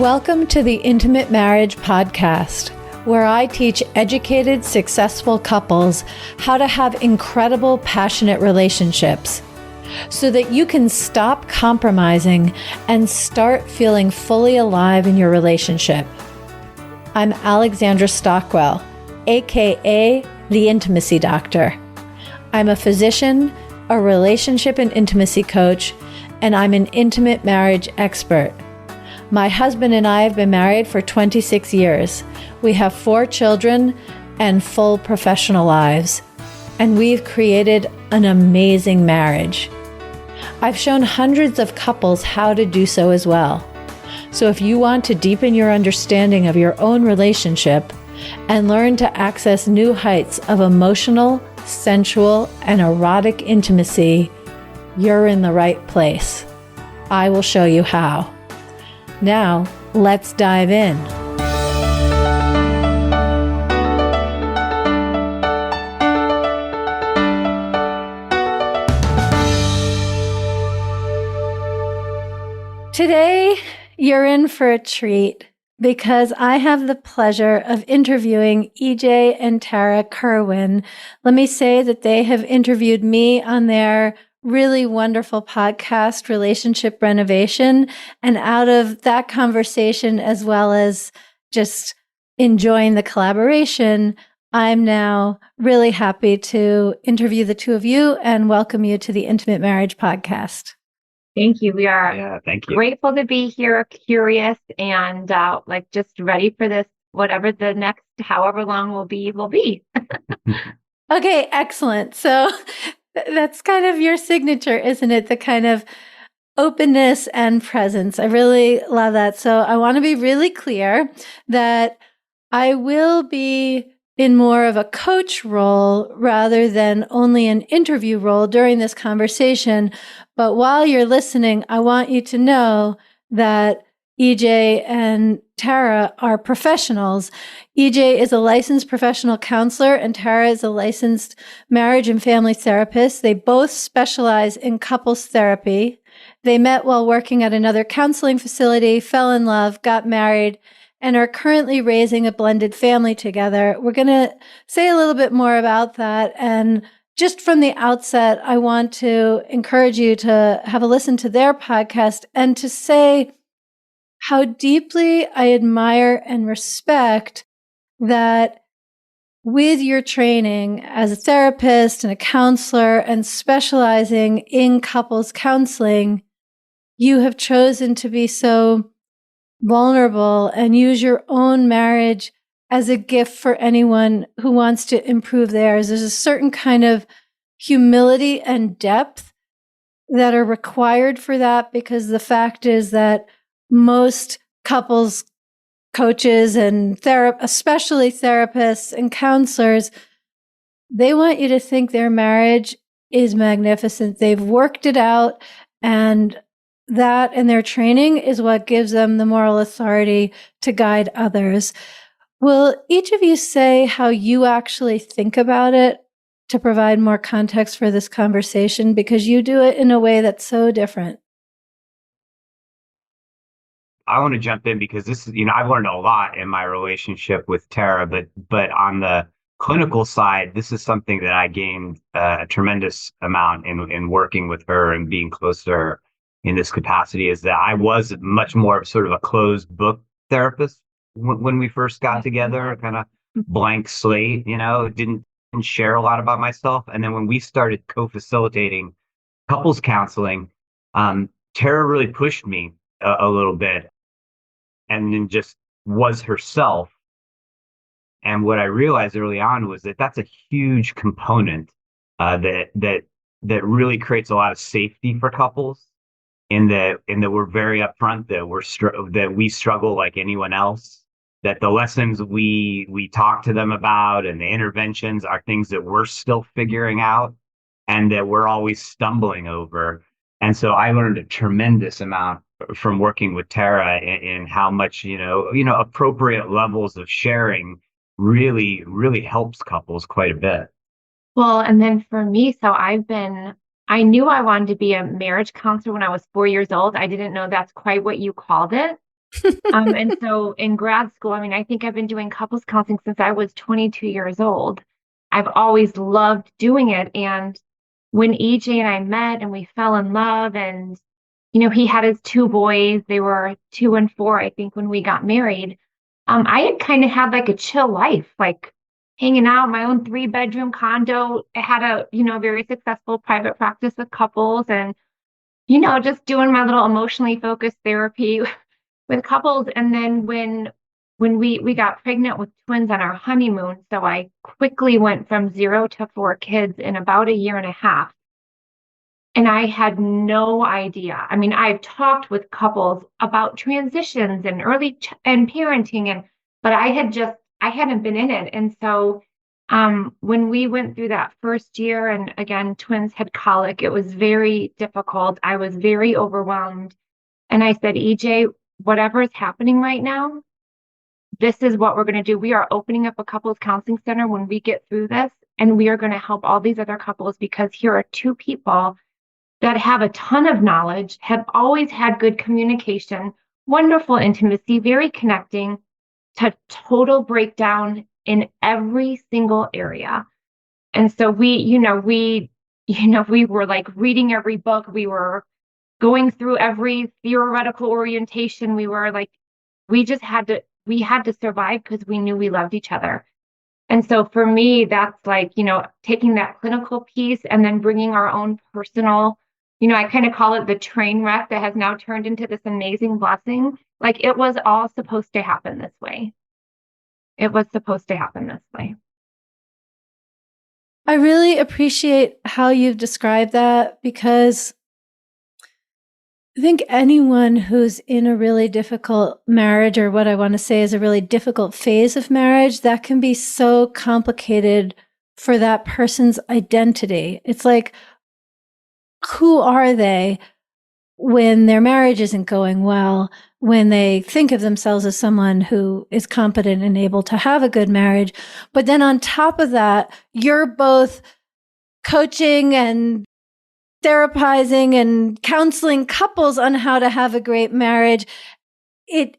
Welcome to the Intimate Marriage Podcast, where I teach educated, successful couples how to have incredible, passionate relationships so that you can stop compromising and start feeling fully alive in your relationship. I'm Alexandra Stockwell, aka the Intimacy Doctor. I'm a physician, a relationship and intimacy coach, and I'm an intimate marriage expert. My husband and I have been married for 26 years. We have 4 children and full professional lives, and we've created an amazing marriage. I've shown hundreds of couples how to do so as well. So if you want to deepen your understanding of your own relationship and learn to access new heights of emotional, sensual, and erotic intimacy, you're in the right place. I will show you how. Now, let's dive in. Today, you're in for a treat because I have the pleasure of interviewing EJ and Tarah Kerwin. Let me say that they have interviewed me on their really wonderful podcast, Relationship Renovation. And out of that conversation, as well as just enjoying the collaboration, I'm now really happy to interview the two of you and welcome you to the Intimate Marriage Podcast. Thank you. We are Thank you. Grateful to be here, curious, and just ready for this, whatever the next, however long will be. Okay, excellent. So that's kind of your signature, isn't it? The kind of openness and presence. I really love that. So I want to be really clear that I will be in more of a coach role rather than only an interview role during this conversation. But while you're listening, I want you to know that EJ and Tarah are professionals. EJ is a licensed professional counselor and Tarah is a licensed marriage and family therapist. They both specialize in couples therapy. They met while working at another counseling facility, fell in love, got married, and are currently raising a blended family together. We're going to say a little bit more about that. And just from the outset, I want to encourage you to have a listen to their podcast and to say how deeply I admire and respect that with your training as a therapist and a counselor and specializing in couples counseling, you have chosen to be so vulnerable and use your own marriage as a gift for anyone who wants to improve theirs. There's a certain kind of humility and depth that are required for that, because the fact is that most couples coaches and especially therapists and counselors, they want you to think their marriage is magnificent. They've worked it out, and that and their training is what gives them the moral authority to guide others. Will each of you say how you actually think about it to provide more context for this conversation? Because you do it in a way that's so different. I want to jump in because this is, I've learned a lot in my relationship with Tarah, but on the clinical side, this is something that I gained a tremendous amount in working with her and being close to her in this capacity, is that I was much more of sort of a closed book therapist when we first got together, kind of blank slate, didn't share a lot about myself. And then when we started co-facilitating couples counseling, Tarah really pushed me a little bit and then just was herself. And what I realized early on was that that's a huge component that really creates a lot of safety for couples, in that we're very upfront, that we struggle like anyone else, that the lessons we talk to them about and the interventions are things that we're still figuring out and that we're always stumbling over. And so I learned a tremendous amount from working with Tarah in how much, appropriate levels of sharing really, really helps couples quite a bit. Well, and then for me, I knew I wanted to be a marriage counselor when I was 4 years old. I didn't know that's quite what you called it. And so in grad school, I mean, I think I've been doing couples counseling since I was 22 years old. I've always loved doing it. And when EJ and I met and we fell in love, and, he had his two boys, they were 2 and 4, I think, when we got married. I had kind of had like a chill life, like hanging out in my own 3-bedroom condo. I had a, very successful private practice with couples, and, just doing my little emotionally focused therapy with couples. And then when we got pregnant with twins on our honeymoon, so I quickly went from 0 to 4 kids in about a year and a half. And I had no idea. I mean, I've talked with couples about transitions and and parenting, but I hadn't been in it. And so when we went through that first year, and again, twins had colic, it was very difficult. I was very overwhelmed. And I said, EJ, whatever is happening right now, this is what we're going to do. We are opening up a couples counseling center when we get through this, and we are going to help all these other couples, because here are two people that have a ton of knowledge, have always had good communication, wonderful intimacy, very connecting, to total breakdown in every single area. And so we were like reading every book. We were going through every theoretical orientation. We were like, we had to survive because we knew we loved each other. And so for me, that's like, taking that clinical piece and then bringing our own personal, I kind of call it the train wreck that has now turned into this amazing blessing. Like, it was all supposed to happen this way. It was supposed to happen this way. I really appreciate how you've described that, because I think anyone who's in a really difficult marriage, or what I want to say is a really difficult phase of marriage, that can be so complicated for that person's identity. It's like, who are they when their marriage isn't going well, when they think of themselves as someone who is competent and able to have a good marriage? But then on top of that, you're both coaching and therapizing and counseling couples on how to have a great marriage. It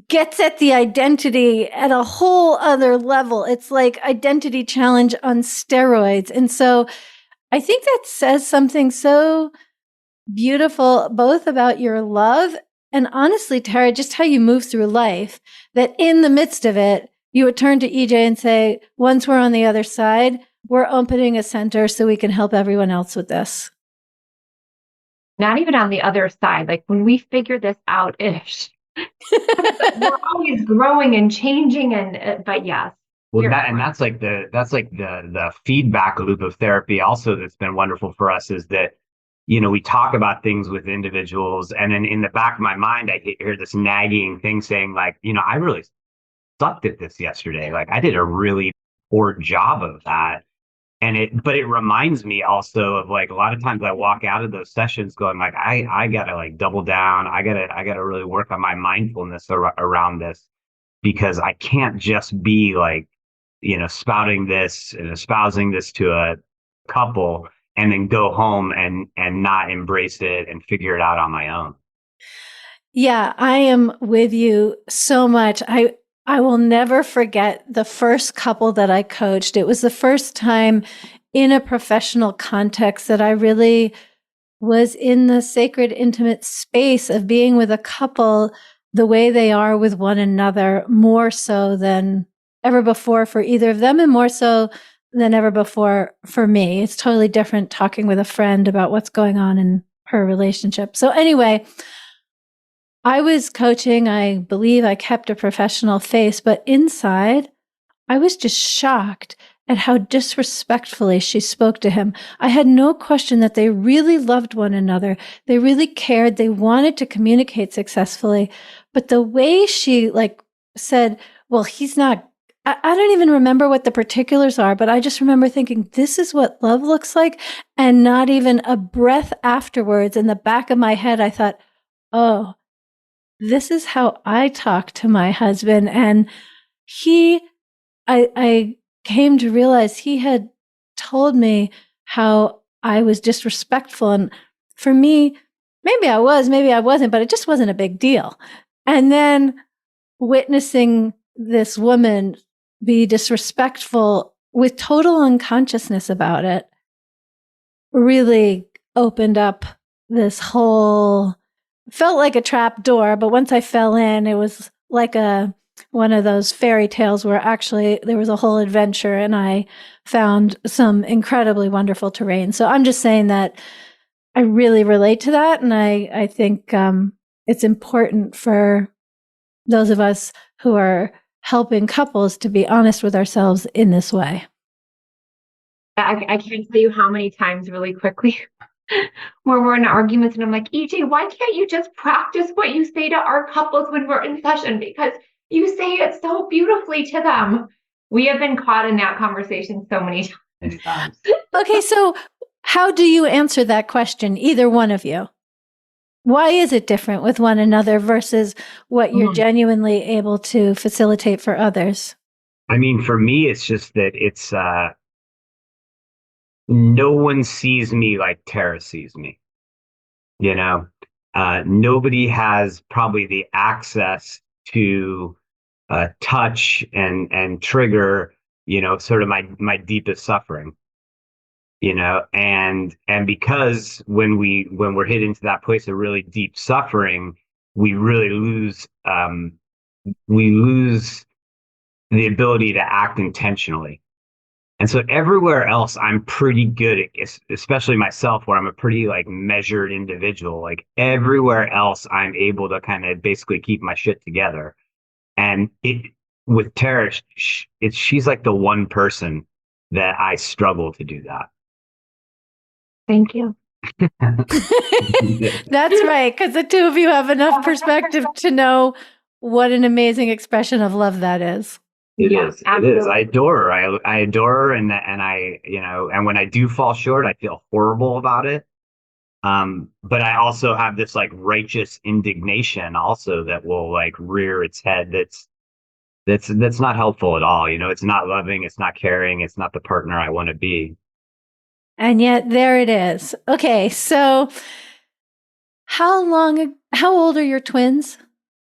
gets at the identity at a whole other level. It's like identity challenge on steroids. And so I think that says something so beautiful, both about your love and, honestly, Tarah, just how you move through life, that in the midst of it, you would turn to EJ and say, once we're on the other side, we're opening a center so we can help everyone else with this. Not even on the other side. Like, when we figure this out-ish, we're always growing and changing. But yes. Well, that's like the feedback loop of therapy also that's been wonderful for us, is that, we talk about things with individuals, and then in the back of my mind, I hear this nagging thing saying, like, I really sucked at this yesterday. Like, I did a really poor job of that. But it reminds me also of, like, a lot of times I walk out of those sessions going, like, I gotta, like, double down. I gotta really work on my mindfulness around this, because I can't just be like, spouting this and espousing this to a couple and then go home and not embrace it and figure it out on my own. Yeah, I am with you so much. I will never forget the first couple that I coached. It was the first time in a professional context that I really was in the sacred, intimate space of being with a couple the way they are with one another, more so than ever before for either of them, and more so than ever before for me. It's totally different talking with a friend about what's going on in her relationship. So anyway, I was coaching. I believe I kept a professional face, but inside, I was just shocked at how disrespectfully she spoke to him. I had no question that they really loved one another. They really cared. They wanted to communicate successfully. But the way she said, well, he's not, I don't even remember what the particulars are, but I just remember thinking, this is what love looks like. And not even a breath afterwards, in the back of my head, I thought, oh, this is how I talk to my husband. And I came to realize he had told me how I was disrespectful. And for me, maybe I was, maybe I wasn't, but it just wasn't a big deal. And then witnessing this woman be disrespectful with total unconsciousness about it really opened up this whole, felt like a trap door, but once I fell in, it was like one of those fairy tales where actually there was a whole adventure and I found some incredibly wonderful terrain. So I'm just saying that I really relate to that. And I think it's important for those of us who are helping couples to be honest with ourselves in this way. I can't tell you how many times really quickly where we're in arguments and I'm like, EJ, why can't you just practice what you say to our couples when we're in session? Because you say it so beautifully to them. We have been caught in that conversation so many times. Okay, so how do you answer that question, either one of you? Why is it different with one another versus what you're genuinely able to facilitate for others? I mean, for me, it's just that it's no one sees me like Tarah sees me. You know, nobody has probably the access to touch and trigger, sort of my deepest suffering. And because when we're hit into that place of really deep suffering, we really lose the ability to act intentionally. And so everywhere else, I'm pretty good at, especially myself, where I'm a pretty like measured individual. Like everywhere else, I'm able to kind of basically keep my shit together. And with Tara, she's like the one person that I struggle to do that. Thank you. That's right, because the two of you have enough perspective to know what an amazing expression of love that is. It is. I adore her. I adore her, and I, and when I do fall short, I feel horrible about it. But I also have this like righteous indignation also that will like rear its head. That's not helpful at all. It's not loving. It's not caring. It's not the partner I want to be. And yet there it is. Okay, so how old are your twins?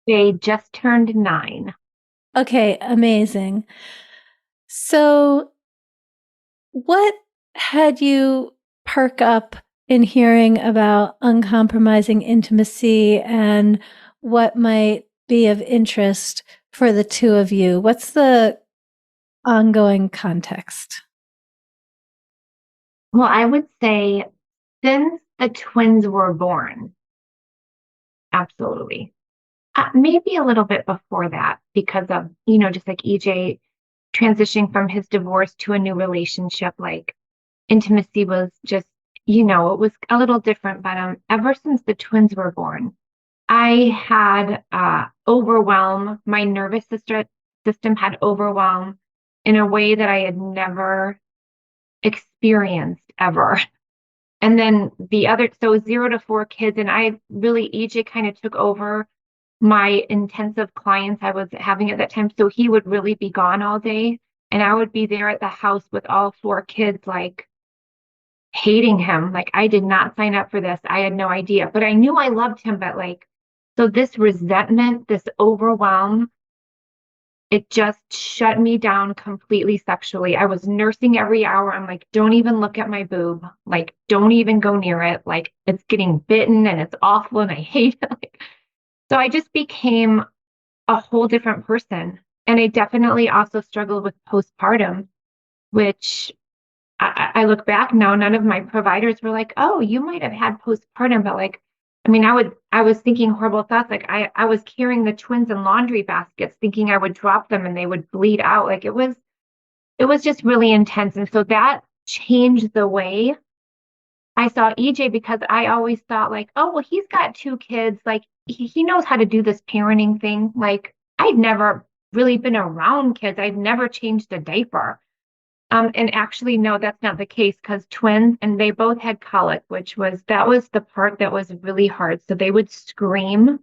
They just turned 9. Okay, amazing. So what had you perk up in hearing about uncompromising intimacy and what might be of interest for the two of you? What's the ongoing context? Well, I would say since the twins were born, absolutely. Maybe a little bit before that because of, just like EJ transitioning from his divorce to a new relationship, like intimacy was just, it was a little different. But ever since the twins were born, I had overwhelm. My nervous system had overwhelm in a way that I had never experienced ever. And then so 0 to 4 kids, and EJ kind of took over my intensive clients I was having at that time. So he would really be gone all day. And I would be there at the house with all 4 kids, like hating him. Like I did not sign up for this. I had no idea, but I knew I loved him. But so this resentment, this overwhelm, it just shut me down completely sexually. I was nursing every hour. I'm like, don't even look at my boob. Like, don't even go near it. Like it's getting bitten and it's awful and I hate it. So I just became a whole different person. And I definitely also struggled with postpartum, which I look back now, none of my providers were like, oh, you might have had postpartum. But I was thinking horrible thoughts. Like I was carrying the twins in laundry baskets, thinking I would drop them and they would bleed out. Like it was just really intense. And so that changed the way I saw EJ, because I always thought like, oh, well, he's got 2 kids. Like he knows how to do this parenting thing. Like I'd never really been around kids. I'd never changed a diaper. And actually, no, that's not the case because twins, and they both had colic, that was the part that was really hard. So they would scream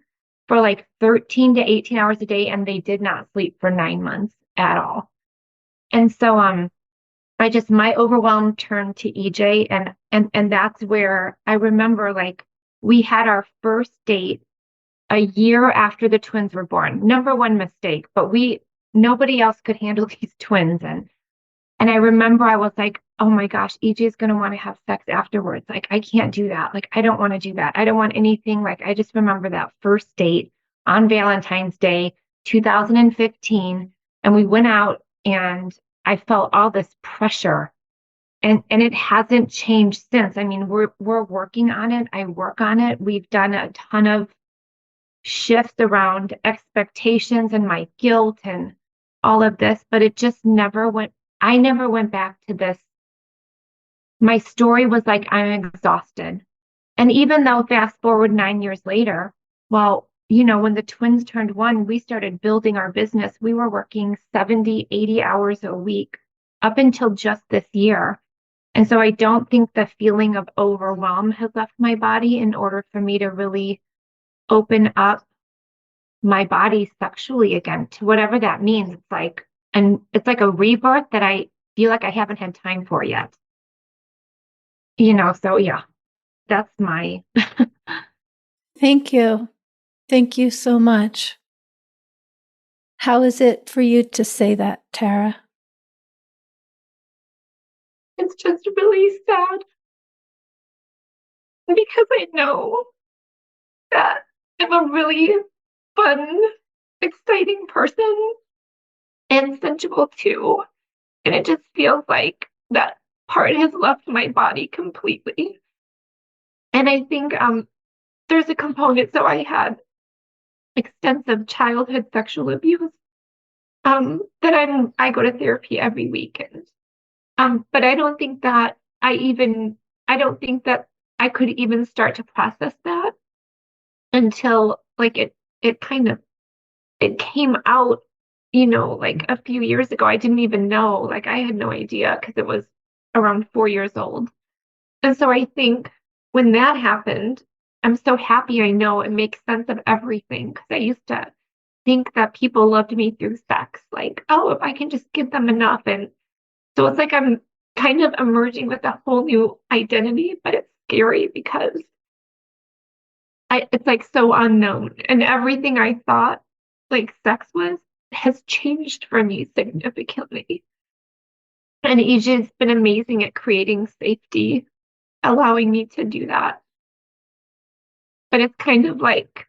for like 13 to 18 hours a day, and they did not sleep for 9 months at all. And so, my overwhelm turned to EJ, and that's where I remember like we had our first date a year after the twins were born. Number one mistake, but nobody else could handle these twins. And I remember I was like, oh my gosh, EJ is going to want to have sex afterwards. Like, I can't do that. Like, I don't want to do that. I don't want anything. Like, I just remember that first date on Valentine's Day, 2015. And we went out and I felt all this pressure. And it hasn't changed since. I mean, we're working on it. I work on it. We've done a ton of shifts around expectations and my guilt and all of this, but it just never went. I never went back to this. My story was like, I'm exhausted. And even though fast forward 9 years later, well, when the twins turned one, we started building our business. We were working 70, 80 hours a week up until just this year. And so I don't think the feeling of overwhelm has left my body in order for me to really open up my body sexually again, to whatever that means. It's like a rebirth that I feel like I haven't had time for yet. So yeah, that's my. Thank you. Thank you so much. How is it for you to say that, Tarah? It's just really sad because I know that I'm a really fun, exciting person and sensual too. And it just feels like that part has left my body completely. And I think there's a component. So I had extensive childhood sexual abuse. That I go to therapy every week, but I don't think that I don't think that I could even start to process that until like it kind of it came out, like a few years ago. I didn't even know, like I had no idea because it was around 4 years old. And so I think when that happened, I'm so happy I know it makes sense of everything, because I used to think that people loved me through sex. Like, oh, if I can just give them enough. And so it's like I'm kind of emerging with a whole new identity, but it's scary because it's like so unknown. And everything I thought like sex was has changed for me significantly. And EJ's been amazing at creating safety, allowing me to do that. But it's kind of like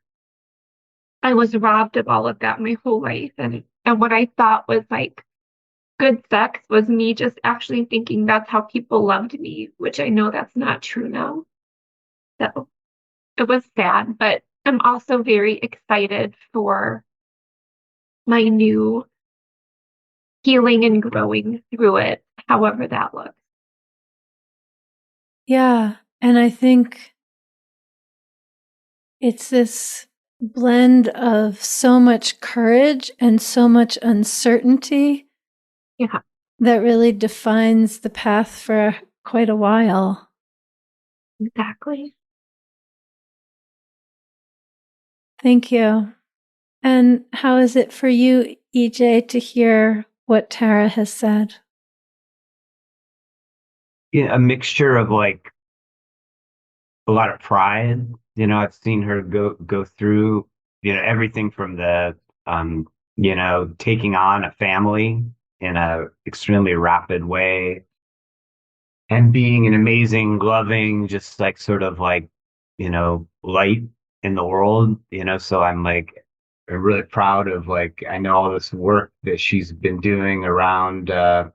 I was robbed of all of that my whole life. And what I thought was like good sex was me just actually thinking that's how people loved me, which I know that's not true now. So it was sad, but I'm also very excited for my new healing and growing through it, however that looks. Yeah. And I think it's this blend of so much courage and so much uncertainty Yeah. that really defines the path for quite a while. Exactly. Thank you. And how is it for you, EJ, to hear what Tarah has said? Yeah, a mixture of like a lot of pride. I've seen her go through, everything from the taking on a family in a extremely rapid way and being an amazing, loving, just like sort of like, light in the world, so I'm like really proud of like I know all this work that she's been doing around the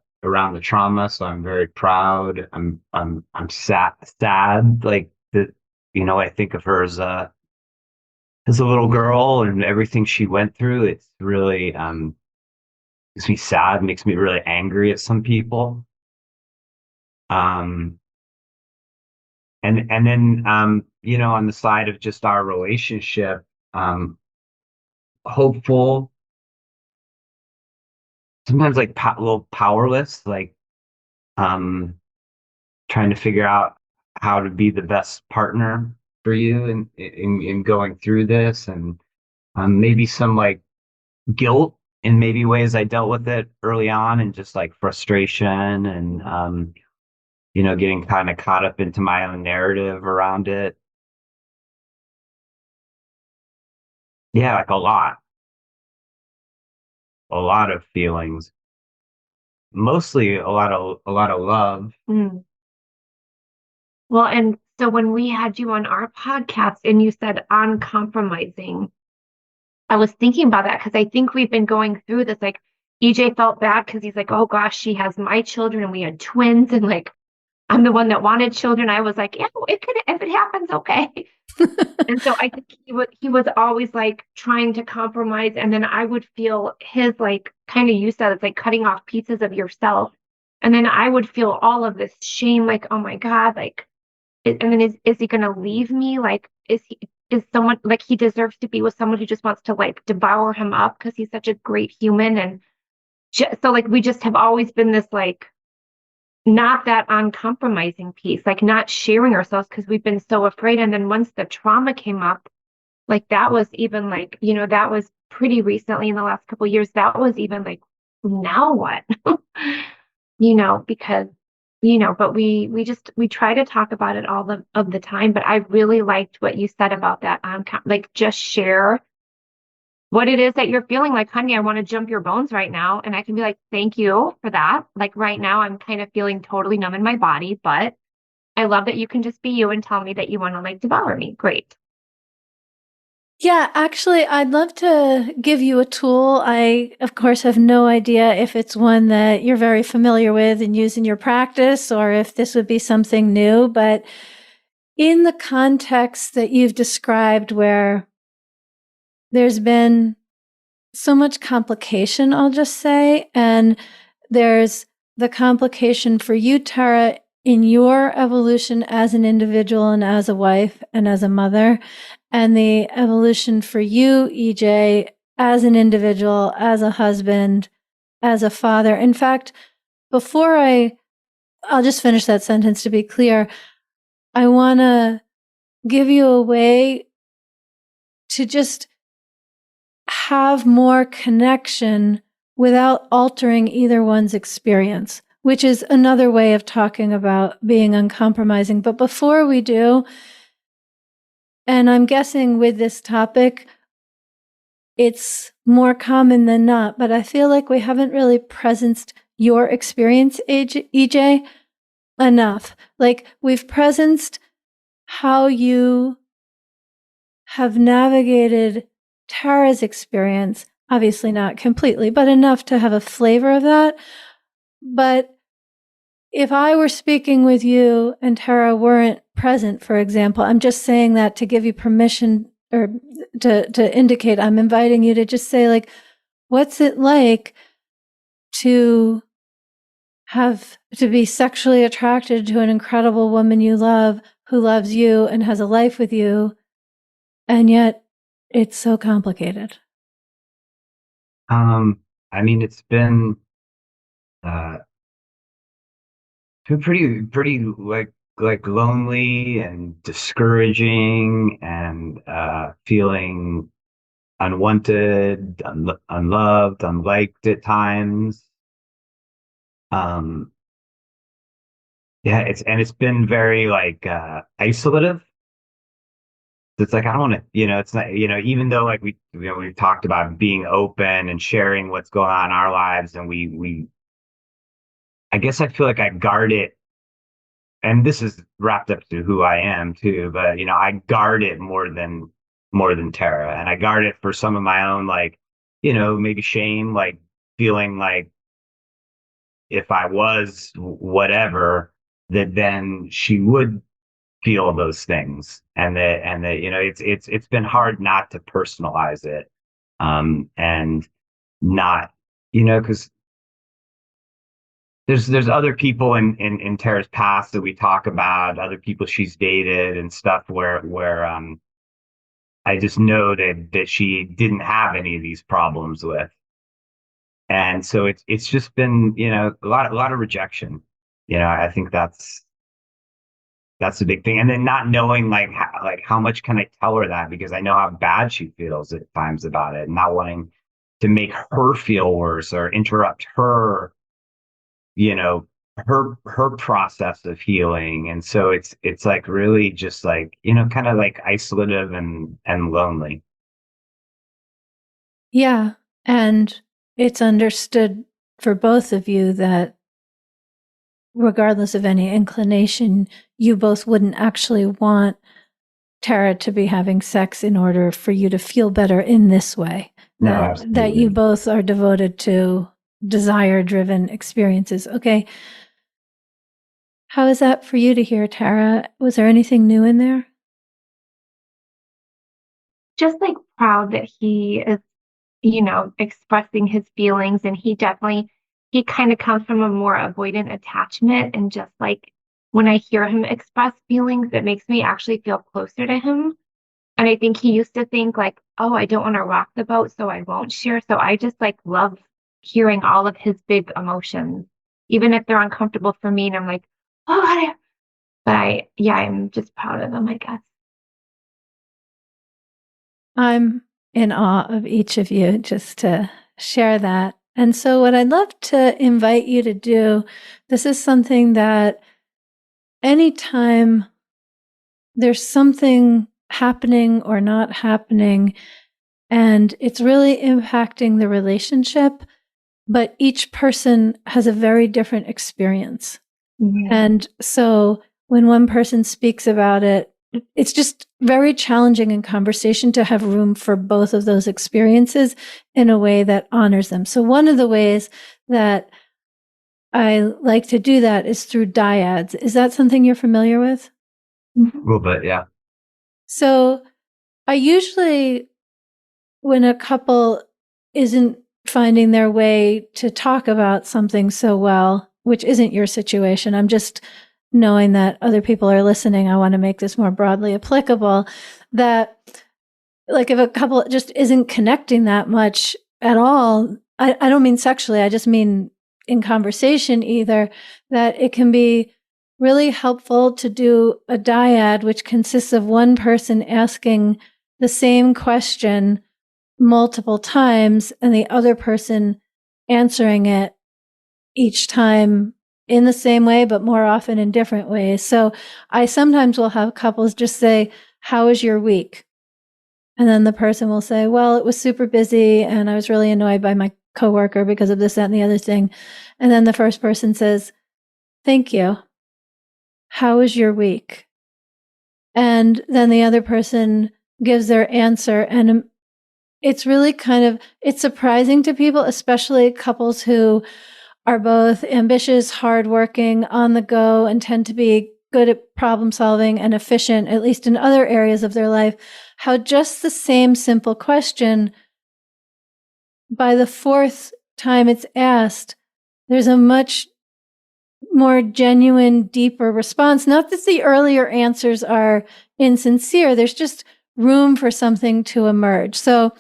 trauma. So I'm very proud. I'm sad like that, I think of her as a little girl and everything she went through. It's really makes me sad, makes me really angry at some people. Um and then on the side of just our relationship, hopeful, sometimes like a little powerless, like um trying to figure out how to be the best partner for you in going through this, and maybe some like guilt in maybe ways I dealt with it early on, and just like frustration and getting kind of caught up into my own narrative around it. Yeah, like a lot of feelings, mostly a lot of love. Mm. Well, and so when we had you on our podcast and you said uncompromising, I was thinking about that because I think we've been going through this. Like, EJ felt bad because he's like, oh gosh, she has my children and we had twins. And like, I'm the one that wanted children. I was like, yeah, it could, if it happens, okay. And so I think he was always like trying to compromise. And then I would feel his like kind of, you said it's like cutting off pieces of yourself. And then I would feel all of this shame, like, oh my God, like, and then is he gonna leave me? Like, is someone like he deserves to be with someone who just wants to like devour him up because he's such a great human? And so like we just have always been this like not that uncompromising piece, like not sharing ourselves because we've been so afraid. And then once the trauma came up, like that was even like, that was pretty recently in the last couple of years, that was even like, now what? Because, but we try to talk about it all of the time. But I really liked what you said about that. Like just share what it is that you're feeling like, honey, I want to jump your bones right now. And I can be like, thank you for that. Like right now, I'm kind of feeling totally numb in my body, but I love that you can just be you and tell me that you want to like devour me. Great. Yeah, actually, I'd love to give you a tool. I, of course, have no idea if it's one that you're very familiar with and use in your practice or if this would be something new. But in the context that you've described, where there's been so much complication, I'll just say, and there's the complication for you, Tara, in your evolution as an individual and as a wife and as a mother, and the evolution for you, EJ, as an individual, as a husband, as a father. In fact, before I'll just finish that sentence to be clear. I want to give you a way to just have more connection without altering either one's experience, which is another way of talking about being uncompromising. But before we do, and I'm guessing with this topic, it's more common than not, but I feel like we haven't really presenced your experience, EJ, enough. Like we've presenced how you have navigated Tara's experience, obviously not completely, but enough to have a flavor of that. But if I were speaking with you and Tara weren't present, for example, I'm just saying that to give you permission or to indicate I'm inviting you to just say, like, what's it like to be sexually attracted to an incredible woman you love who loves you and has a life with you, and yet it's so complicated? I mean, it's uh, been pretty like lonely and discouraging and feeling unwanted, unloved, unliked at times. Um, yeah, it's been very like isolative. It's like I don't want to, it's not, even though like we've talked about being open and sharing what's going on in our lives, and we I guess I feel like I guard it, and this is wrapped up to who I am too, but I guard it more than Tara, and I guard it for some of my own like, maybe shame, like feeling like if I was whatever, that then she would feel those things, and that it's been hard not to personalize it, and not, because there's other people in Tara's past that we talk about, other people she's dated and stuff where I just know that she didn't have any of these problems with. And so it's just been, a lot of rejection. I think that's the big thing. And then not knowing like how much can I tell her that, because I know how bad she feels at times about it, and not wanting to make her feel worse or interrupt her, you know, her process of healing. And so it's like really just like, kind of like isolative and lonely. Yeah. And it's understood for both of you that regardless of any inclination, you both wouldn't actually want Tarah to be having sex in order for you to feel better in this way. No, That absolutely. you both are devoted to desire-driven experiences. Okay. How is that for you to hear, Tarah? Was there anything new in there? Just like proud that he is, expressing his feelings, and he kind of comes from a more avoidant attachment, and just like when I hear him express feelings, it makes me actually feel closer to him. And I think he used to think like, oh, I don't want to rock the boat, so I won't share. So I just like love hearing all of his big emotions, even if they're uncomfortable for me. And I'm like, oh, I'm just proud of him, I guess. I'm in awe of each of you just to share that. And so what I'd love to invite you to do, this is something that anytime there's something happening or not happening, and it's really impacting the relationship, but each person has a very different experience. Mm-hmm. And so when one person speaks about it, it's just very challenging in conversation to have room for both of those experiences in a way that honors them. So one of the ways that I like to do that is through dyads. Is that something you're familiar with? A little bit, yeah. So I usually, when a couple isn't finding their way to talk about something so well, which isn't your situation, I'm just knowing that other people are listening, I want to make this more broadly applicable, that like if a couple just isn't connecting that much at all, I don't mean sexually, I just mean in conversation either, that it can be really helpful to do a dyad, which consists of one person asking the same question multiple times and the other person answering it each time in the same way, but more often in different ways. So I sometimes will have couples just say, "How was your week?" And then the person will say, "Well, it was super busy and I was really annoyed by my coworker because of this, that, and the other thing." And then the first person says, "Thank you. How was your week?" And then the other person gives their answer, and it's really it's surprising to people, especially couples who are both ambitious, hardworking, on the go, and tend to be good at problem solving and efficient, at least in other areas of their life, how just the same simple question, by the fourth time it's asked, there's a much more genuine, deeper response. Not that the earlier answers are insincere, there's just room for something to emerge. So,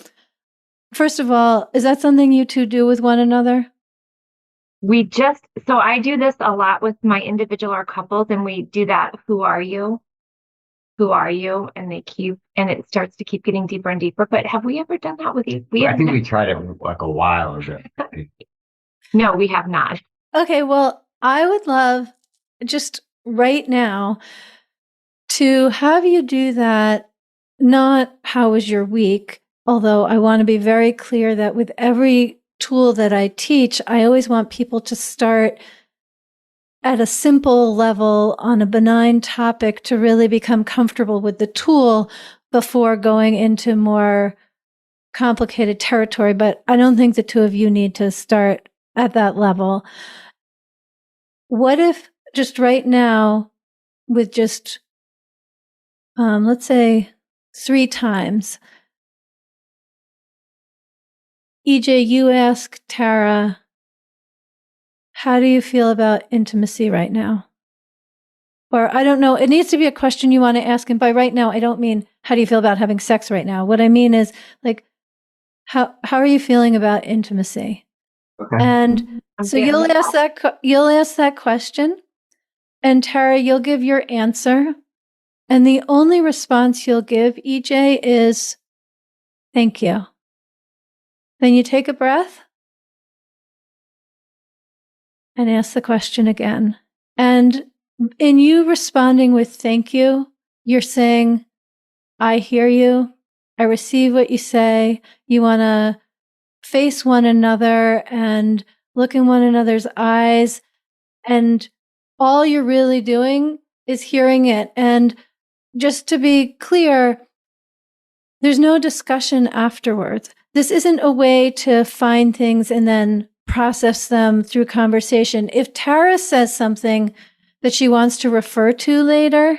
first of all, is that something you two do with one another? So I do this a lot with my individual or couples, and we do that. Who are you? Who are you? And it starts to keep getting deeper and deeper. But have we ever done that with you? I think we tried it like a while ago. No, we have not. Okay, well, I would love just right now to have you do that. Not how was your week, although I want to be very clear that with every tool that I teach, I always want people to start at a simple level on a benign topic to really become comfortable with the tool before going into more complicated territory. But I don't think the two of you need to start at that level. What if just right now, with just, let's say 3 times, EJ, you ask Tarah, how do you feel about intimacy right now? Or I don't know, it needs to be a question you want to ask. And by right now, I don't mean, how do you feel about having sex right now? What I mean is, like, how are you feeling about intimacy? Okay. And so you'll ask that question, and Tarah, you'll give your answer. And the only response you'll give, EJ, is thank you. Then you take a breath and ask the question again. And in you responding with thank you, you're saying, I hear you. I receive what you say. You want to face one another and look in one another's eyes. And all you're really doing is hearing it. And just to be clear, there's no discussion afterwards. This isn't a way to find things and then process them through conversation. If Tarah says something that she wants to refer to later,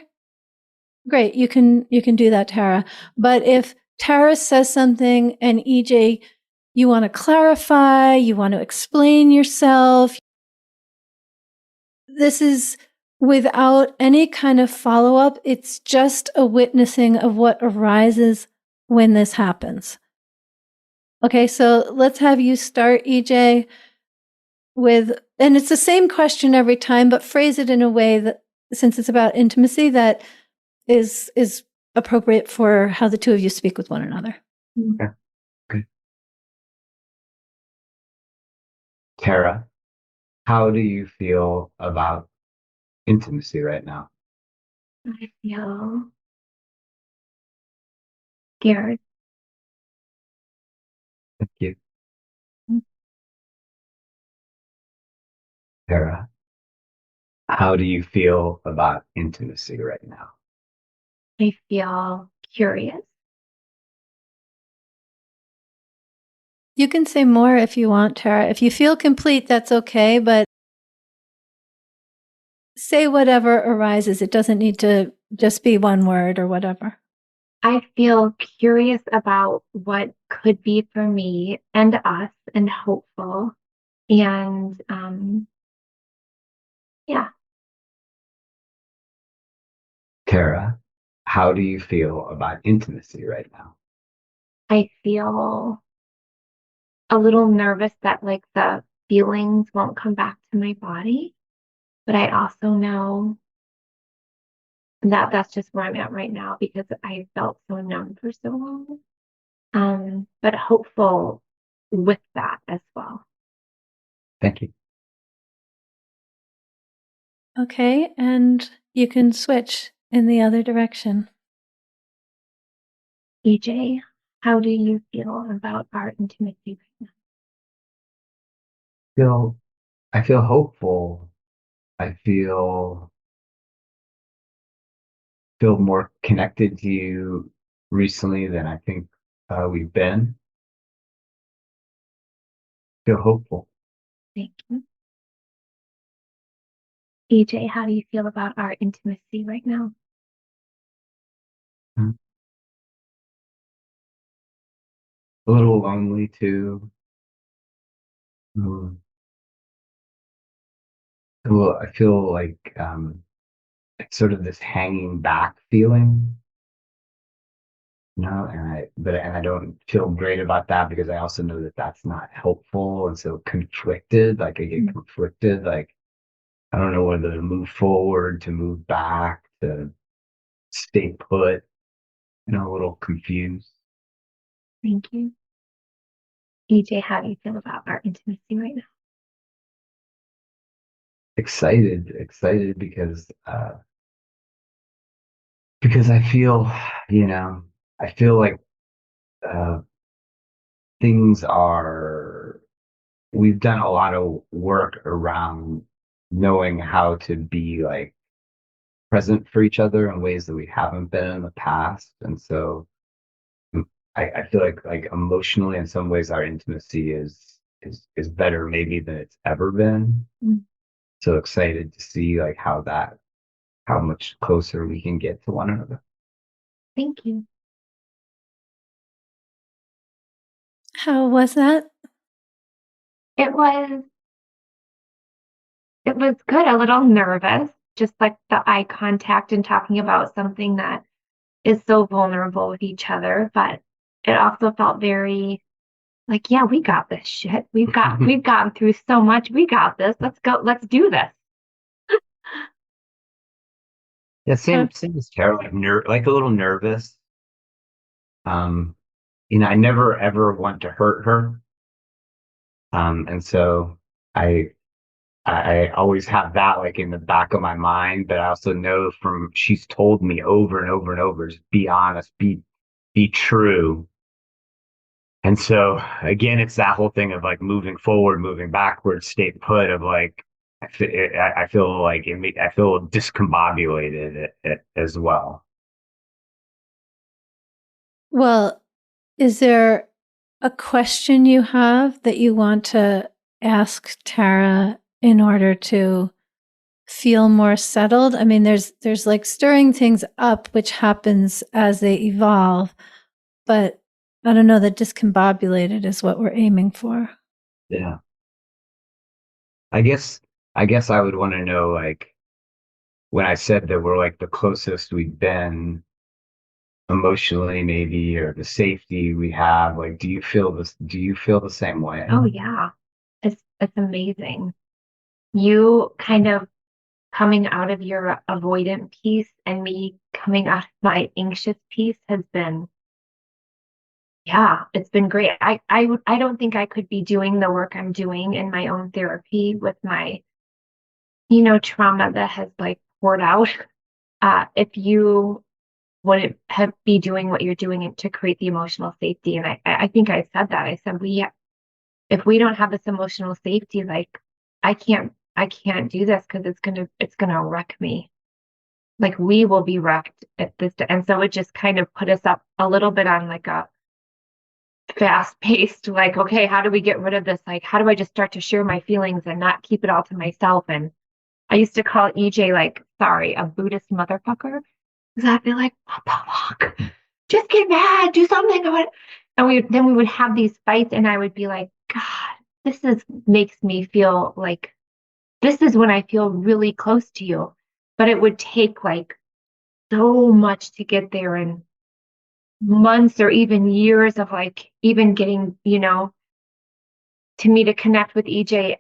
great, you can do that, Tarah. But if Tarah says something and EJ, you want to clarify, you want to explain yourself, this is without any kind of follow-up. It's just a witnessing of what arises when this happens. Okay, so let's have you start, EJ, with, and it's the same question every time, but phrase it in a way that, since it's about intimacy, that is appropriate for how the two of you speak with one another. Okay. Good. Tarah, how do you feel about intimacy right now? I feel scared. Thank you. Tarah, how do you feel about intimacy right now? I feel curious. You can say more if you want, Tarah. If you feel complete, that's okay, but say whatever arises. It doesn't need to just be one word or whatever. I feel curious about what could be for me and us, and hopeful. And yeah. Tarah, how do you feel about intimacy right now? I feel a little nervous that like the feelings won't come back to my body, but I also know that that's just where I'm at right now because I felt so numb for so long. But hopeful with that as well. Thank you. Okay, and you can switch in the other direction. EJ, how do you feel about our intimacy right now? I feel hopeful. I feel more connected to you recently than I think we've been. Feel hopeful. Thank you. EJ, how do you feel about our intimacy right now? A little lonely too. Mm. Well, I feel like it's sort of this hanging back feeling, and I don't feel great about that because I also know that that's not helpful, and so conflicted. Like I get conflicted. Like I don't know whether to move forward, to move back, to stay put. A little confused. Thank you. EJ, how do you feel about our intimacy right now? Excited because I feel, I feel like uh, things are. We've done a lot of work around knowing how to be like present for each other in ways that we haven't been in the past, and so I feel like emotionally, in some ways, our intimacy is better maybe than it's ever been. Mm. So excited to see like how much closer we can get to one another. Thank you. How was that? It was good, a little nervous, just like the eye contact and talking about something that is so vulnerable with each other, but it also felt very like, yeah, we got this shit. We've gotten through so much. We got this. Let's go. Let's do this. Yeah, same as Carol, like a little nervous. I never ever want to hurt her. And so I always have that like in the back of my mind, but I also know she's told me over and over and over, just be honest, be true. And so again, it's that whole thing of like moving forward, moving backward, stay put of like, I feel like I feel discombobulated as well. Well, is there a question you have that you want to ask Tarah in order to feel more settled? I mean, there's like stirring things up, which happens as they evolve, but I don't know that discombobulated is what we're aiming for. Yeah. I guess I would want to know, like, when I said that we're like the closest we've been emotionally, maybe, or the safety we have, like, do you feel the same way? Oh yeah. It's amazing. You kind of coming out of your avoidant piece and me coming out of my anxious piece has been, yeah, it's been great. I don't think I could be doing the work I'm doing in my own therapy with my, trauma that has like poured out. If you wouldn't be doing what you're doing to create the emotional safety. And I think I said that. I said, if we don't have this emotional safety, like I can't do this because it's gonna wreck me. Like we will be wrecked at this. And so it just kind of put us up a little bit on like a fast paced, like, okay, how do we get rid of this? Like, how do I just start to share my feelings and not keep it all to myself? And I used to call EJ, like, sorry, a Buddhist motherfucker. Because I'd be like, what the fuck? Just get mad, do something about it. And we would have these fights, and I would be like, God, makes me feel like this is when I feel really close to you. But it would take like so much to get there, and months or even years of like even getting, to me to connect with EJ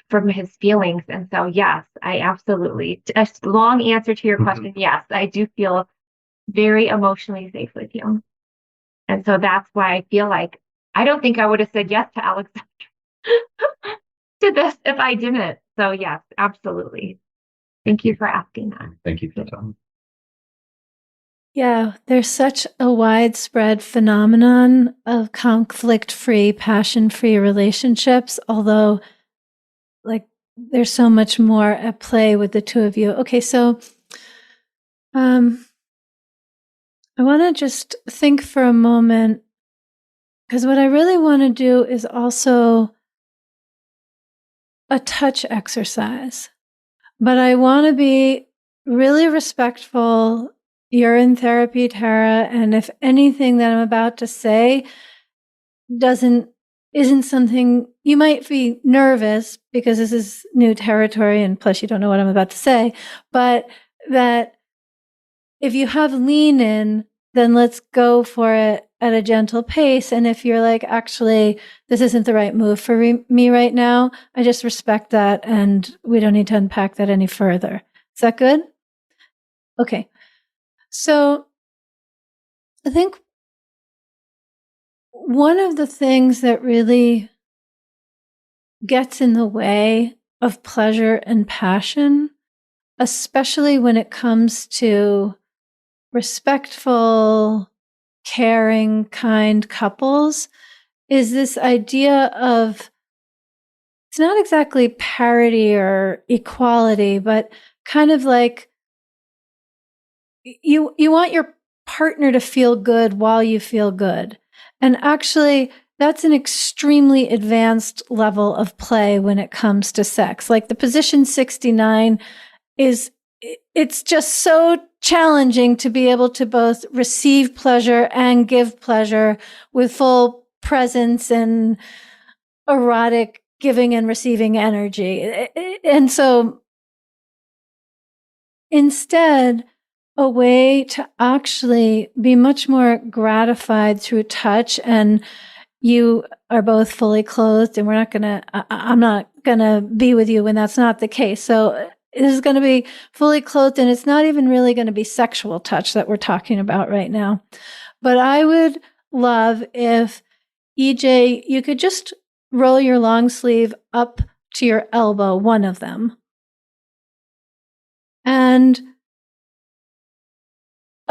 from his feelings. And so, yes, I absolutely, a long answer to your question. Yes, I do feel very emotionally safe with you. And so that's why I feel like I don't think I would have said yes to Alexandra to this if I didn't. So yes, absolutely. Thank you for asking that. Thank you for telling. Yeah, there's such a widespread phenomenon of conflict-free, passion-free relationships, although like there's so much more at play with the two of you. Okay, so I want to just think for a moment, because what I really want to do is also a touch exercise, but I want to be really respectful. You're in therapy, Tarah, and if anything that I'm about to say isn't something you might be nervous because this is new territory and plus you don't know what I'm about to say, but that if you have lean in, then let's go for it at a gentle pace. And if you're like, actually, this isn't the right move for me right now, I just respect that and we don't need to unpack that any further. Is that good? Okay. So I think one of the things that really gets in the way of pleasure and passion, especially when it comes to respectful, caring, kind couples, is this idea of it's not exactly parity or equality, but kind of like you want your partner to feel good while you feel good. And actually, that's an extremely advanced level of play when it comes to sex. Like the position 69 it's just so challenging to be able to both receive pleasure and give pleasure with full presence and erotic giving and receiving energy. And so instead, a way to actually be much more gratified through touch, and you are both fully clothed, and I'm not gonna be with you when that's not the case. So this is going to be fully clothed, and it's not even really going to be sexual touch that we're talking about right now. But I would love if, EJ, you could just roll your long sleeve up to your elbow, one of them. And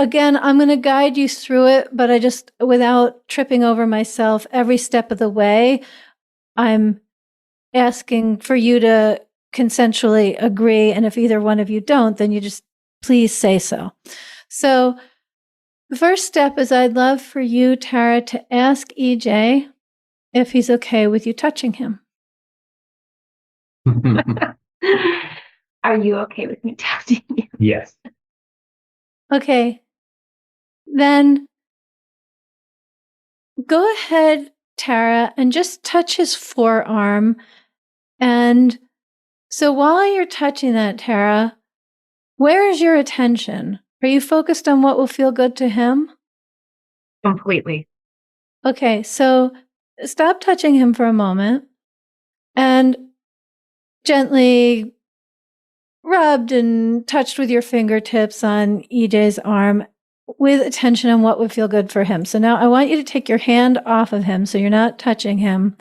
again, I'm going to guide you through it, but I just, without tripping over myself, every step of the way, I'm asking for you to consensually agree. And if either one of you don't, then you just please say so. So the first step is I'd love for you, Tarah, to ask EJ if he's okay with you touching him. Are you okay with me touching you? Yes. Okay. Then go ahead, Tarah, and just touch his forearm. And so while you're touching that, Tarah, where is your attention? Are you focused on what will feel good to him? Completely. Okay, so stop touching him for a moment and gently rubbed and touched with your fingertips on EJ's arm with attention on what would feel good for him. So now I want you to take your hand off of him so you're not touching him.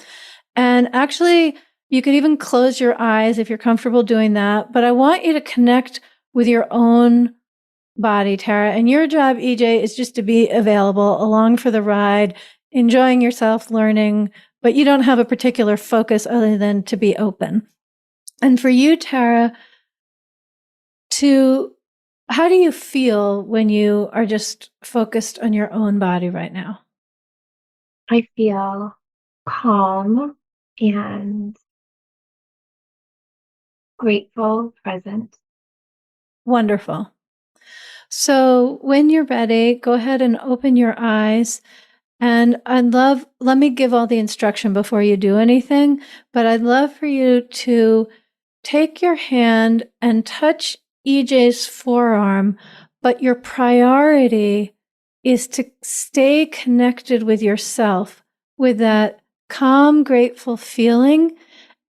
And actually, you could even close your eyes if you're comfortable doing that. But I want you to connect with your own body, Tarah. And your job, EJ, is just to be available along for the ride, enjoying yourself, learning, but you don't have a particular focus other than to be open. And for you, Tarah, how do you feel when you are just focused on your own body right now? I feel calm and grateful, present. Wonderful. So when you're ready, go ahead and open your eyes. And let me give all the instruction before you do anything, but I'd love for you to take your hand and touch EJ's forearm, but your priority is to stay connected with yourself, with that calm, grateful feeling.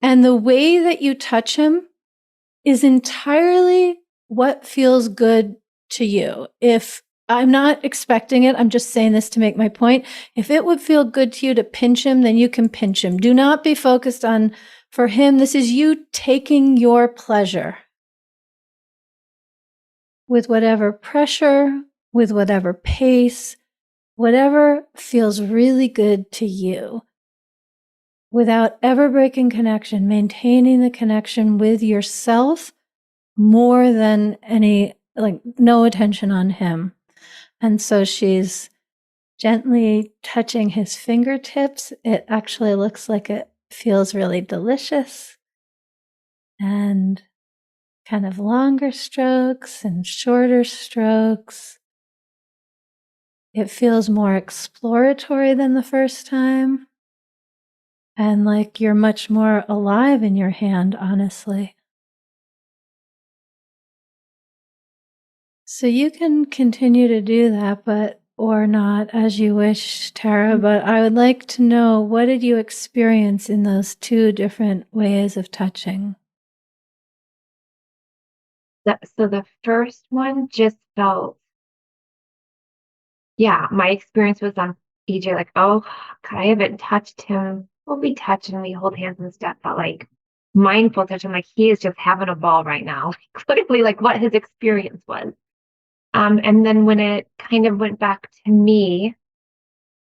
And the way that you touch him is entirely what feels good to you. If I'm not expecting it, I'm just saying this to make my point. If it would feel good to you to pinch him, then you can pinch him. Do not be focused on, for him, this is you taking your pleasure with whatever pressure, with whatever pace, whatever feels really good to you, without ever breaking connection, maintaining the connection with yourself more than no attention on him. And so she's gently touching his fingertips. It actually looks like it feels really delicious. And kind of longer strokes and shorter strokes. It feels more exploratory than the first time. And like you're much more alive in your hand, honestly. So you can continue to do that, or not, as you wish, Tarah, but I would like to know, what did you experience in those two different ways of touching? So the first one just felt, my experience was on EJ, like, oh, God, I haven't touched him. We touch and we hold hands and stuff, but like mindful touch, I'm like, he is just having a ball right now. Like, literally, like what his experience was. And then when it kind of went back to me,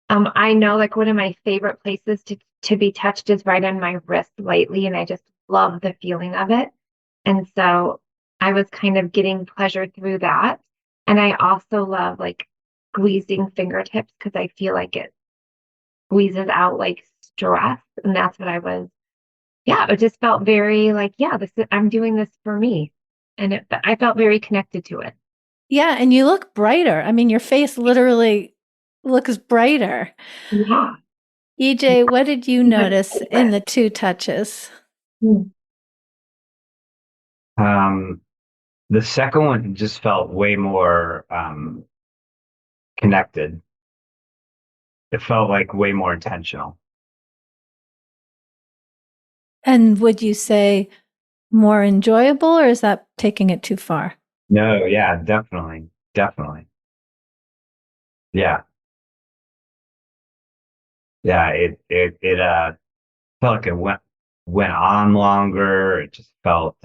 I know like one of my favorite places to be touched is right on my wrist lightly, and I just love the feeling of it. And so I was kind of getting pleasure through that. And I also love like squeezing fingertips because I feel like it squeezes out like stress. And that's what it just felt very like, I'm doing this for me. And I felt very connected to it. Yeah, and you look brighter. I mean, your face literally looks brighter. Yeah. EJ, what did you notice in the two touches? The second one just felt way more connected. It felt like way more intentional. And would you say more enjoyable, or is that taking it too far? No, yeah, definitely. Definitely. Yeah. Yeah, it felt like it went on longer. It just felt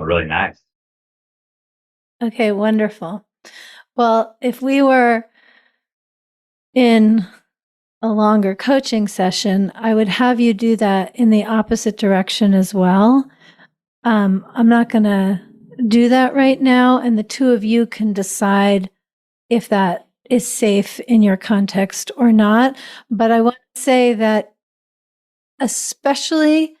really nice. Okay, wonderful. Well, if we were in a longer coaching session, I would have you do that in the opposite direction as well. I'm not going to do that right now, and the two of you can decide if that is safe in your context or not. But I want to say that, especially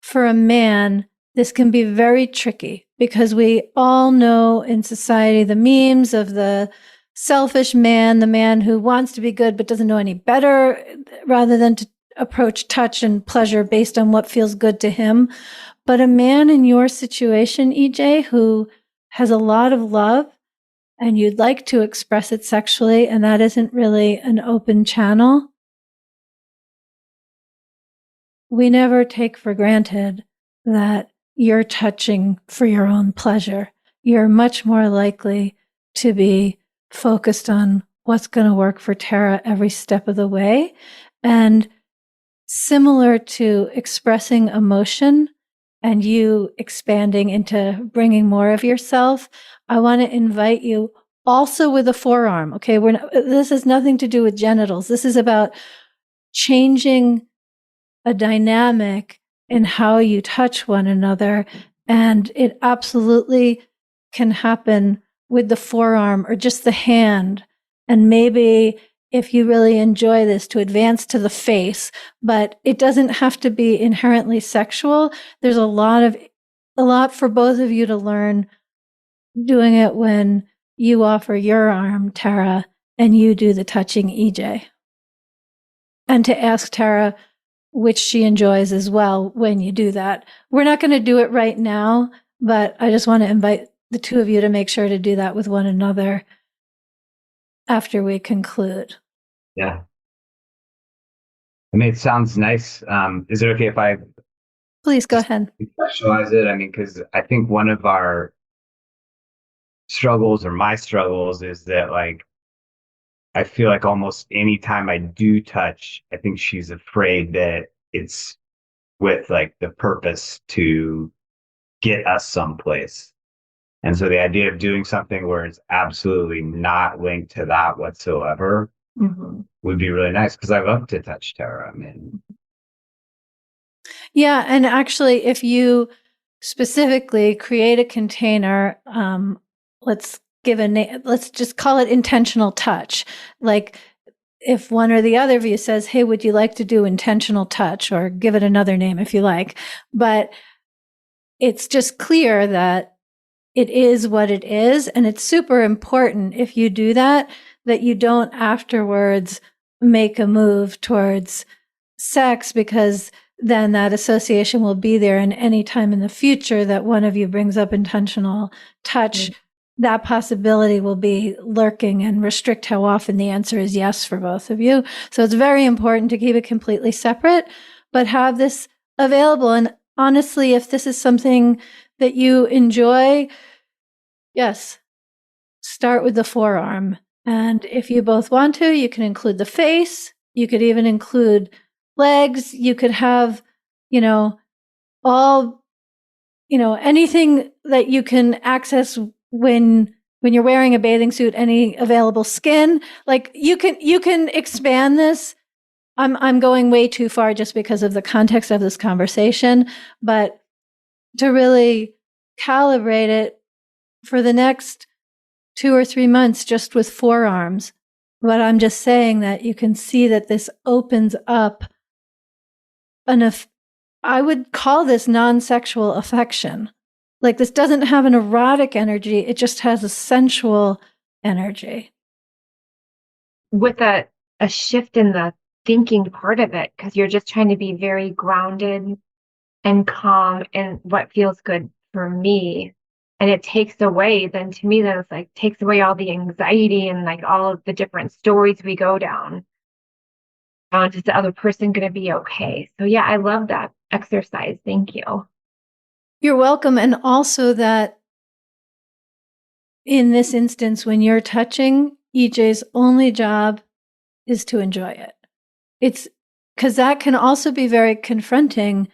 for a man, this can be very tricky because we all know in society the memes of the selfish man, the man who wants to be good but doesn't know any better, rather than to approach touch and pleasure based on what feels good to him. But a man in your situation, EJ, who has a lot of love and you'd like to express it sexually, and that isn't really an open channel, we never take for granted that you're touching for your own pleasure. You're much more likely to be focused on what's going to work for Tarah every step of the way. And similar to expressing emotion and you expanding into bringing more of yourself, I want to invite you also with a forearm. Okay, this has nothing to do with genitals. This is about changing a dynamic in how you touch one another. And it absolutely can happen with the forearm or just the hand. And maybe if you really enjoy this, to advance to the face, but it doesn't have to be inherently sexual. There's a lot for both of you to learn doing it when you offer your arm, Tarah, and you do the touching, EJ. And to ask Tarah which she enjoys as well when you do that. We're not going to do it right now, but I just want to invite the two of you to make sure to do that with one another after we conclude. Yeah. I mean, it sounds nice. Is it okay if I Please go ahead. contextualize it? I mean, because I think one of our struggles or my struggles is that, like, I feel like almost any time I do touch, I think she's afraid that it's with like the purpose to get us someplace. And so the idea of doing something where it's absolutely not linked to that whatsoever would be really nice, because I love to touch Tarah. I mean, yeah, and actually, if you specifically create a container, let's give a name. Let's just call it intentional touch. Like, if one or the other of you says, "Hey, would you like to do intentional touch?" or give it another name if you like, but it's just clear that it is what it is. And it's super important if you do that, that you don't afterwards make a move towards sex, because then that association will be there. And any time in the future that one of you brings up intentional touch, that possibility will be lurking and restrict how often the answer is yes for both of you. So it's very important to keep it completely separate, but have this available. And honestly, if this is something that you enjoy, yes, start with the forearm. And if you both want to, you can include the face. You could even include legs. You could have, anything that you can access when you're wearing a bathing suit, any available skin. Like you can expand this. I'm going way too far just because of the context of this conversation, but to really calibrate it for the next 2 or 3 months just with forearms. But I'm just saying that you can see that this opens up I would call this non-sexual affection. Like, this doesn't have an erotic energy. It just has a sensual energy. With a shift in the thinking part of it, because you're just trying to be very grounded and calm in what feels good for me. And it takes away, then to me, then it's like takes away all the anxiety and like all of the different stories we go down. Is the other person going to be okay? So yeah, I love that exercise. Thank you. You're welcome. And also that in this instance, when you're touching, EJ's only job is to enjoy it. It's because that can also be very confronting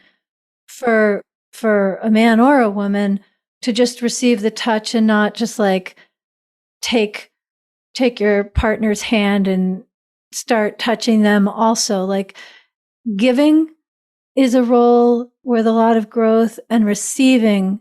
for a man or a woman to just receive the touch and not just like take your partner's hand and start touching them also. Like giving is a role with a lot of growth, and receiving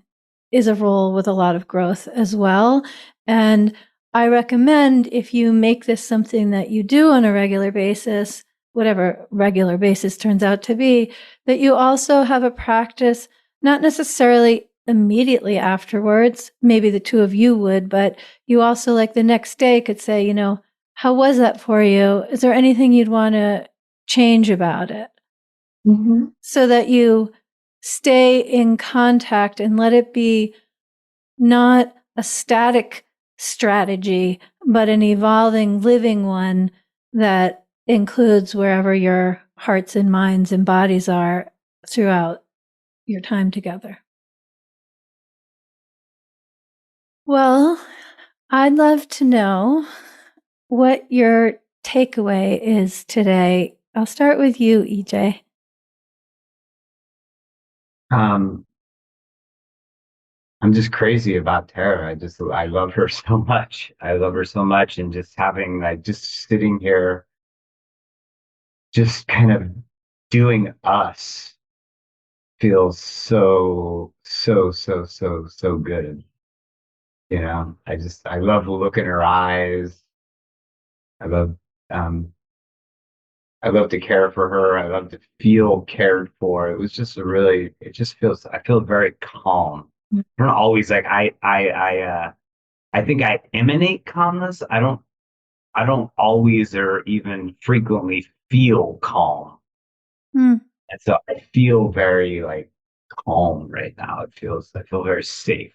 is a role with a lot of growth as well. And I recommend, if you make this something that you do on a regular basis, whatever regular basis turns out to be, that you also have a practice, not necessarily immediately afterwards, maybe the two of you would, but you also, like, the next day could say, you know, how was that for you? Is there anything you'd want to change about it? Mm-hmm. So that you stay in contact and let it be not a static strategy, but an evolving, living one that includes wherever your hearts and minds and bodies are throughout your time together. Well, I'd love to know what your takeaway is today. I'll start with you, EJ. I'm just crazy about Tara. I love her so much. I love her so much. And just having, like, just sitting here, just kind of doing us feels so, so, so, so, so good. You know, I love the look in her eyes. I love, um, I love to care for her. I love to feel cared for. It was just it just feels, I feel very calm. I don't always like, I think I emanate calmness. I don't always or even frequently feel calm. Hmm. And so I feel very, like, calm right now. I feel very safe,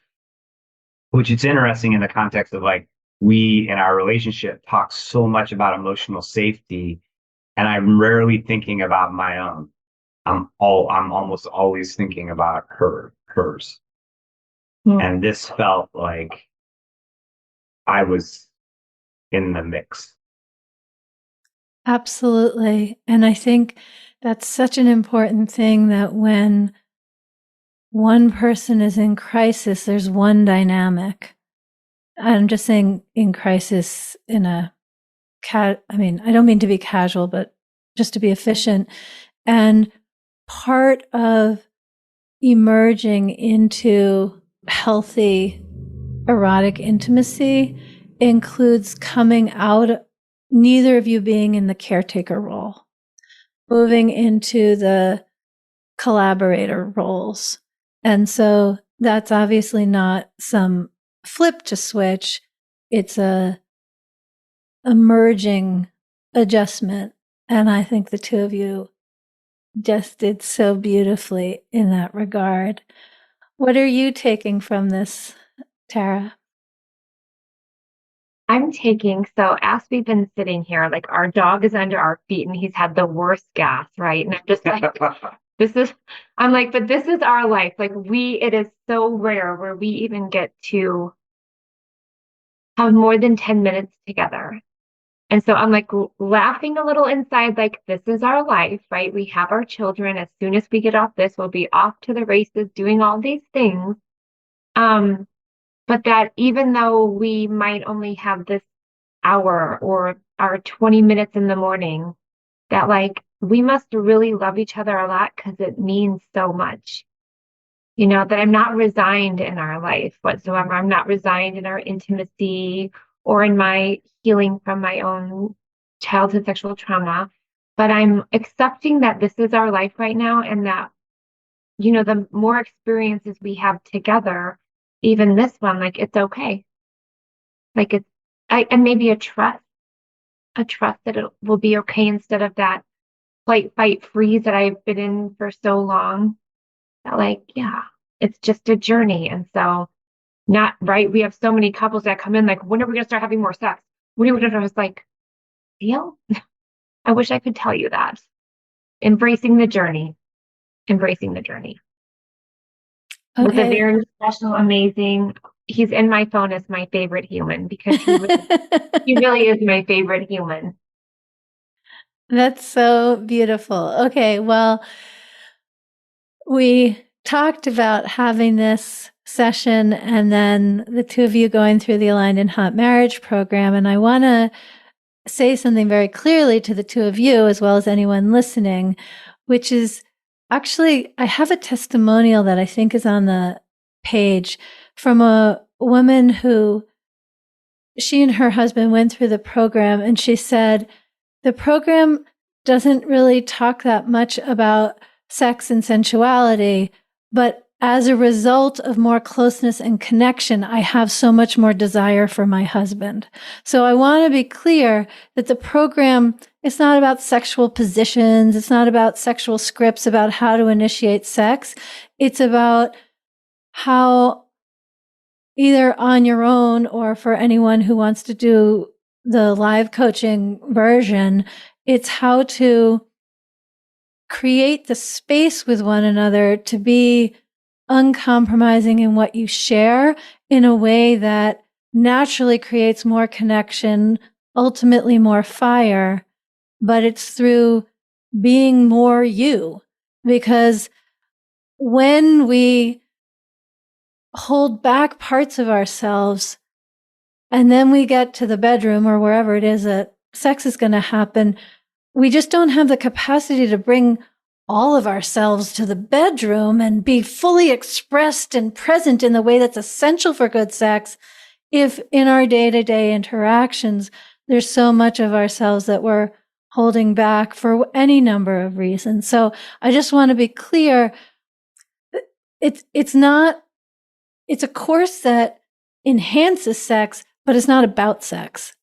which is interesting in the context of, like, we in our relationship talk so much about emotional safety, and I'm rarely thinking about my own. I'm almost always thinking about hers. Mm. And this felt like I was in the mix. Absolutely. And I think that's such an important thing, that when one person is in crisis, there's one dynamic. I'm just saying in crisis in a I mean, I don't mean to be casual, but just to be efficient. And part of emerging into healthy erotic intimacy includes coming out, neither of you being in the caretaker role, moving into the collaborator roles. And so that's obviously not some flip to switch. It's a emerging adjustment. And I think the two of you just did so beautifully in that regard. What are you taking from this, Tara? I'm taking, so as we've been sitting here, like our dog is under our feet and he's had the worst gas, right? And I'm just like, I'm like, but this is our life. Like it is so rare where we even get to have more than 10 minutes together. And so I'm like laughing a little inside, like, this is our life, right? We have our children. As soon as we get off this, we'll be off to the races doing all these things. But that even though we might only have this hour or our 20 minutes in the morning, that, like, we must really love each other a lot because it means so much. You know, that I'm not resigned in our life whatsoever. I'm not resigned in our intimacy or in my healing from my own childhood sexual trauma, but I'm accepting that this is our life right now, and that, you know, the more experiences we have together, even this one, like, it's okay. Like and maybe a trust that it will be okay instead of that flight, fight, freeze that I've been in for so long. That, like, yeah, it's just a journey. And so, not right. We have so many couples that come in like, when are we going to start having more sex? When are we going to? I was like, Neil, I wish I could tell you that. Embracing the journey, embracing the journey. With a Okay. very special, amazing. He's in my phone as my favorite human because he really is my favorite human. That's so beautiful. Okay, well, we talked about having this session and then the two of you going through the Aligned and Hot Marriage program. And I want to say something very clearly to the two of you, as well as anyone listening, which is actually, I have a testimonial that I think is on the page from a woman who she and her husband went through the program, and she said, the program doesn't really talk that much about sex and sensuality, but as a result of more closeness and connection, I have so much more desire for my husband. So I want to be clear that the program, it's not about sexual positions. It's not about sexual scripts about how to initiate sex. It's about how, either on your own or for anyone who wants to do the live coaching version, it's how to create the space with one another to be uncompromising in what you share in a way that naturally creates more connection, ultimately more fire, but it's through being more you. Because when we hold back parts of ourselves and then we get to the bedroom or wherever it is that sex is going to happen, we just don't have the capacity to bring all of ourselves to the bedroom and be fully expressed and present in the way that's essential for good sex if in our day-to-day interactions, there's so much of ourselves that we're holding back for any number of reasons. So I just want to be clear. It's a course that enhances sex, but it's not about sex.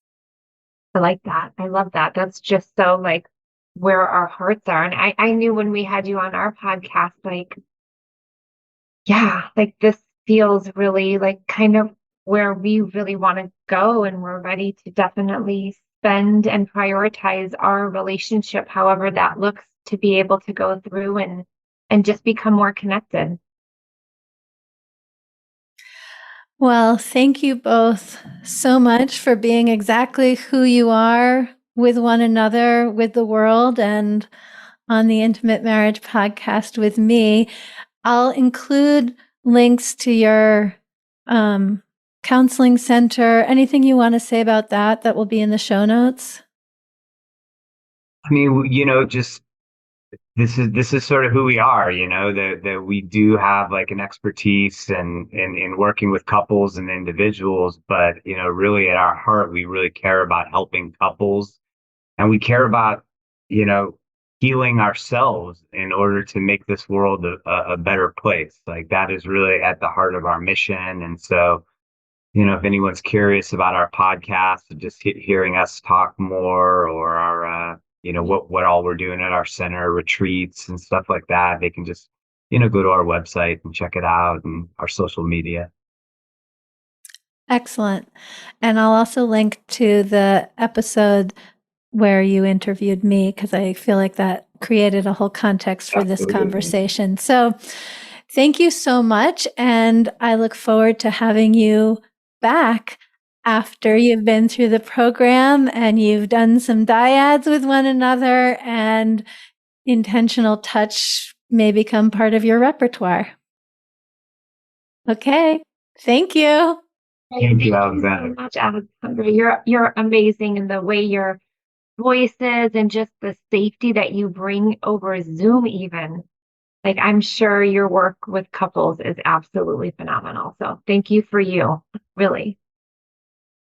I like that. I love that. That's just so like where our hearts are. And I knew when we had you on our podcast, like, yeah, like this feels really like kind of where we really want to go. And we're ready to definitely spend and prioritize our relationship, however that looks, to be able to go through and just become more connected. Well, thank you both so much for being exactly who you are with one another, with the world, and on the Intimate Marriage podcast with me. I'll include links to your counseling center. Anything you want to say about that will be in the show notes? I mean, just this is sort of who we are, that we do have like an expertise in working with couples and individuals, but really at our heart, we really care about helping couples, and we care about, healing ourselves in order to make this world a better place. Like that is really at the heart of our mission. And so, if anyone's curious about our podcast, just hearing us talk more, or our, what all we're doing at our center, retreats and stuff like that, they can just, go to our website and check it out, and our social media. Excellent. And I'll also link to the episode where you interviewed me, because I feel like that created a whole context for this conversation. So thank you so much. And I look forward to having you back after you've been through the program and you've done some dyads with one another, and intentional touch may become part of your repertoire. Okay. Thank you. Thank you, Alexandra. So much, Alexandra. You're amazing in the way your voices and just the safety that you bring over Zoom even. Like, I'm sure your work with couples is absolutely phenomenal. So thank you for you, really.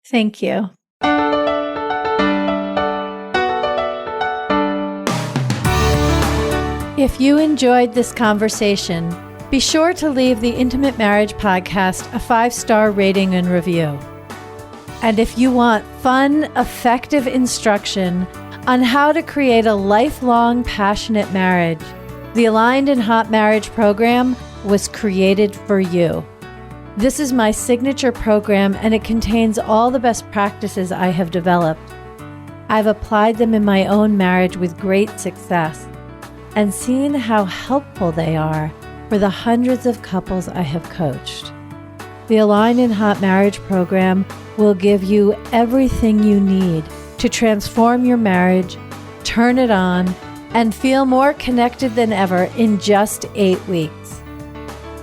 Thank you. If you enjoyed this conversation, be sure to leave the Intimate Marriage Podcast a 5-star rating and review. And if you want fun, effective instruction on how to create a lifelong, passionate marriage, the Aligned and Hot Marriage program was created for you. This is my signature program, and it contains all the best practices I have developed. I've applied them in my own marriage with great success and seen how helpful they are for the hundreds of couples I have coached. The Aligned and Hot Marriage program will give you everything you need to transform your marriage, turn it on, and feel more connected than ever in just 8 weeks.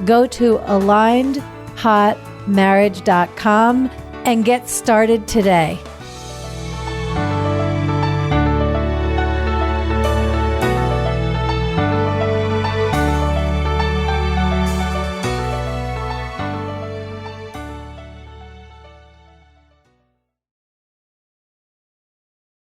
Go to alignedhotmarriage.com and get started today.